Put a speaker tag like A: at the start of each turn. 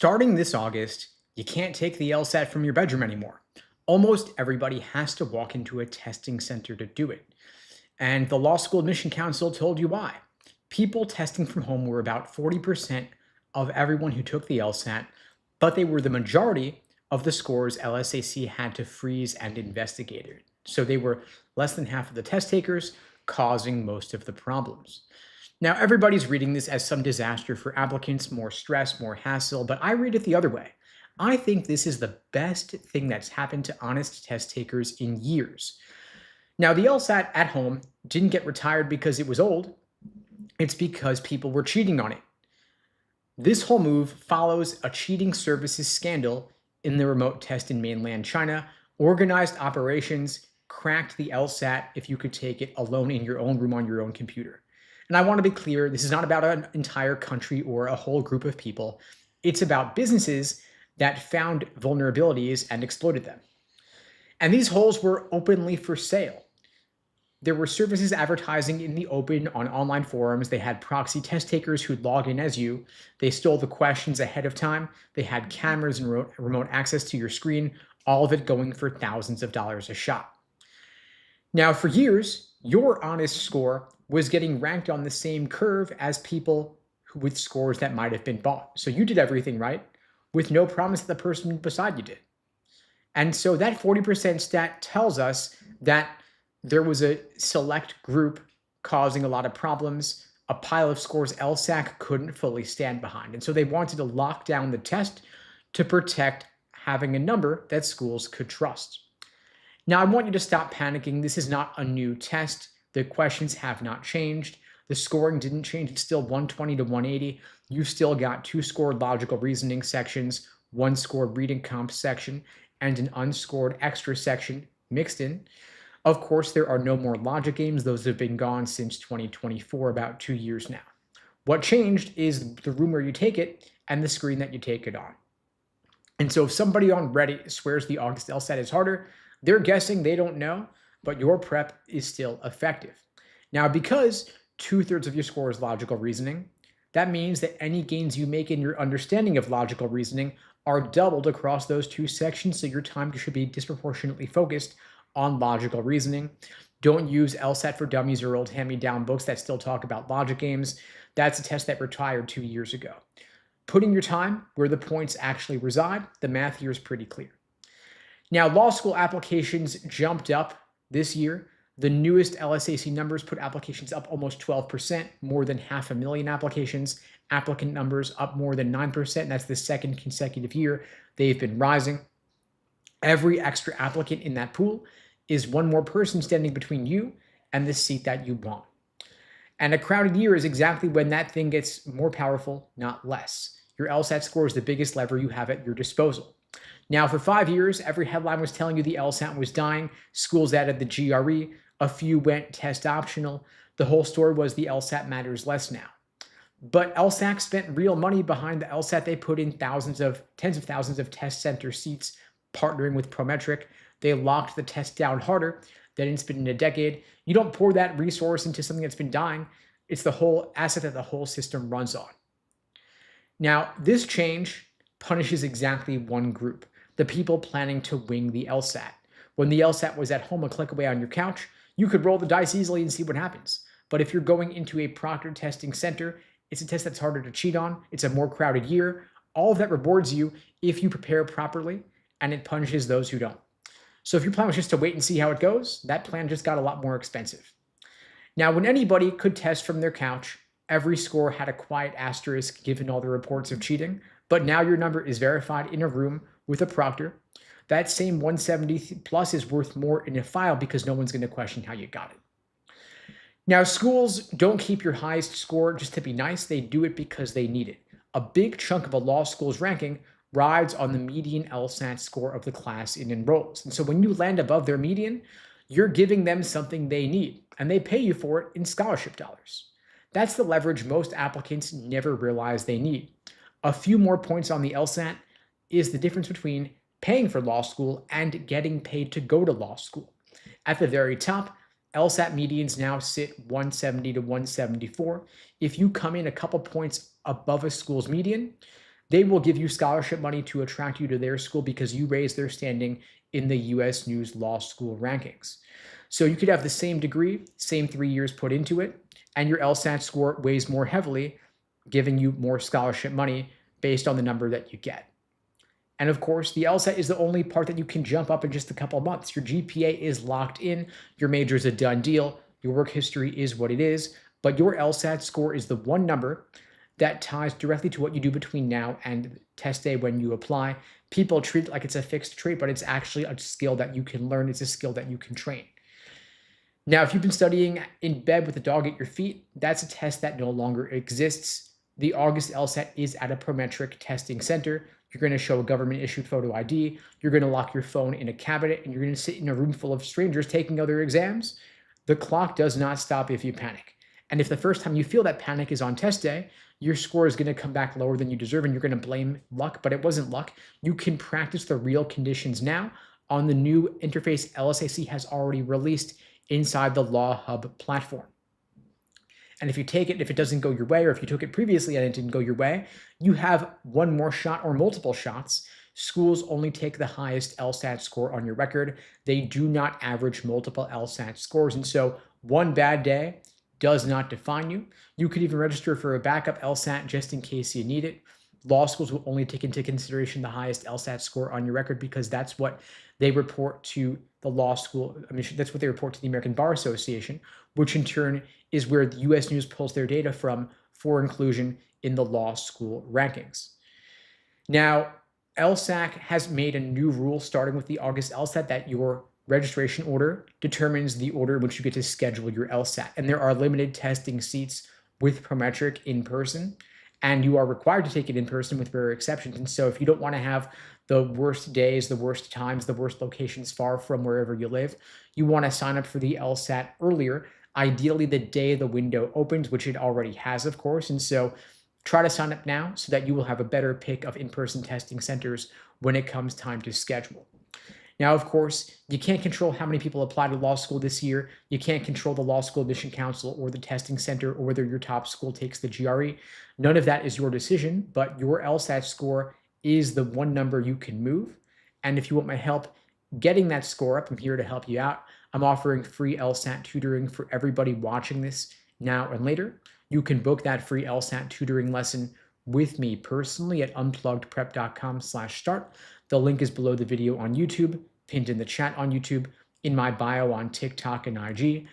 A: Starting this August, you can't take the LSAT from your bedroom anymore. Almost everybody has to walk into a testing center to do it. And the Law School Admission Council told you why. People testing from home were about 40% of everyone who took the LSAT, but they were the majority of the scores LSAC had to freeze and investigate it. So they were less than half of the test takers, causing most of the problems. Now, everybody's reading this as some disaster for applicants, more stress, more hassle, but I read it the other way. I think this is the best thing that's happened to honest test takers in years. Now, the LSAT at home didn't get retired because it was old, it's because people were cheating on it. This whole move follows a cheating services scandal in the remote test in mainland China. Organized operations cracked the LSAT if you could take it alone in your own room on your own computer. And I want to be clear, this is not about an entire country or a whole group of people. It's about businesses that found vulnerabilities and exploited them. And these holes were openly for sale. There were services advertising in the open on online forums. They had proxy test takers who'd log in as you. They stole the questions ahead of time. They had cameras and remote access to your screen, all of it going for thousands of dollars a shot. Now, for years, your honest score was getting ranked on the same curve as people with scores that might have been bought. So you did everything right with no promise that the person beside you did. And so that 40% stat tells us that there was a select group causing a lot of problems, a pile of scores LSAC couldn't fully stand behind. And so they wanted to lock down the test to protect having a number that schools could trust. Now, I want you to stop panicking. This is not a new test. The questions have not changed. The scoring didn't change. It's still 120 to 180. You've still got 2 scored logical reasoning sections, 1 scored reading comp section, and an unscored extra section mixed in. Of course, there are no more logic games. Those have been gone since 2024, about 2 years now. What changed is the room where you take it and the screen that you take it on. And so if somebody on Reddit swears the August LSAT is harder, they're guessing, they don't know, but your prep is still effective. Now, because 2/3 of your score is logical reasoning, that means that any gains you make in your understanding of logical reasoning are doubled across those 2 sections, so your time should be disproportionately focused on logical reasoning. Don't use LSAT for Dummies or old hand-me-down books that still talk about logic games. That's a test that retired 2 years ago. Putting your time where the points actually reside, the math here is pretty clear. Now, law school applications jumped up this year. The newest LSAC numbers put applications up almost 12%, more than 500,000 applications. Applicant numbers up more than 9%. That's the second consecutive year they've been rising. Every extra applicant in that pool is one more person standing between you and the seat that you want. And a crowded year is exactly when that thing gets more powerful, not less. Your LSAT score is the biggest lever you have at your disposal. Now, for 5 years, every headline was telling you the LSAT was dying. Schools added the GRE. A few went test optional. The whole story was the LSAT matters less now. But LSAC spent real money behind the LSAT. They put in tens of thousands of test center seats, partnering with Prometric. They locked the test down harder than it's been in a decade. You don't pour that resource into something that's been dying. It's the whole asset that the whole system runs on. Now, this change punishes exactly one group, the people planning to wing the LSAT. When the LSAT was at home a click away on your couch, you could roll the dice easily and see what happens. But if you're going into a proctored testing center, it's a test that's harder to cheat on. It's a more crowded year. All of that rewards you if you prepare properly, and it punishes those who don't. So if your plan was just to wait and see how it goes, that plan just got a lot more expensive. Now, when anybody could test from their couch, every score had a quiet asterisk given all the reports of cheating, but now your number is verified in a room with a proctor. That same 170 plus is worth more in a file because no one's going to question how you got it. Now, schools don't keep your highest score just to be nice. They do it because they need it. A big chunk of a law school's ranking rides on the median LSAT score of the class it enrolls. And so when you land above their median, you're giving them something they need, and they pay you for it in scholarship dollars. That's the leverage most applicants never realize they need. A few more points on the LSAT is the difference between paying for law school and getting paid to go to law school. At the very top, LSAT medians now sit 170 to 174. If you come in a couple points above a school's median, They will give you scholarship money to attract you to their school because you raise their standing in the US News Law School rankings. So you could have the same degree, same 3 years put into it, and your LSAT score weighs more heavily, giving you more scholarship money based on the number that you get. And of course, the LSAT is the only part that you can jump up in just a couple of months. Your GPA is locked in, your major is a done deal, your work history is what it is, but your LSAT score is the one number that ties directly to what you do between now and test day when you apply. People treat it like it's a fixed trait, but it's actually a skill that you can learn. It's a skill that you can train. Now, if you've been studying in bed with a dog at your feet, that's a test that no longer exists. The August LSAT is at a Prometric testing center. You're going to show a government-issued photo ID. You're going to lock your phone in a cabinet, and you're going to sit in a room full of strangers taking other exams. The clock does not stop if you panic. And if the first time you feel that panic is on test day, your score is going to come back lower than you deserve, and you're going to blame luck, but it wasn't luck. You can practice the real conditions now on the new interface LSAC has already released inside the LawHub platform. And if you take it, if it doesn't go your way, or if you took it previously and it didn't go your way, you have one more shot or multiple shots. Schools only take the highest LSAT score on your record. They do not average multiple LSAT scores. And so one bad day does not define you. You could even register for a backup LSAT just in case you need it. Law schools will only take into consideration the highest LSAT score on your record because that's what they report to the law school. I mean, that's what they report to the American Bar Association, which in turn is where the US News pulls their data from for inclusion in the law school rankings. Now, LSAC has made a new rule starting with the August LSAT that your registration order determines the order in which you get to schedule your LSAT. And there are limited testing seats with Prometric in person, and you are required to take it in person with rare exceptions. And so if you don't want to have the worst days, the worst times, the worst locations far from wherever you live, you want to sign up for the LSAT earlier, ideally the day the window opens, which it already has, of course. And so try to sign up now so that you will have a better pick of in-person testing centers when it comes time to schedule. Now, of course, you can't control how many people apply to law school this year. You can't control the law school admission council or the testing center or whether your top school takes the GRE. None of that is your decision, but your LSAT score is the one number you can move. And if you want my help getting that score up, I'm here to help you out. I'm offering free LSAT tutoring for everybody watching this now and later. You can book that free LSAT tutoring lesson with me personally at unpluggedprep.com/start. The link is below the video on YouTube, pinned in the chat on YouTube, in my bio on TikTok and IG.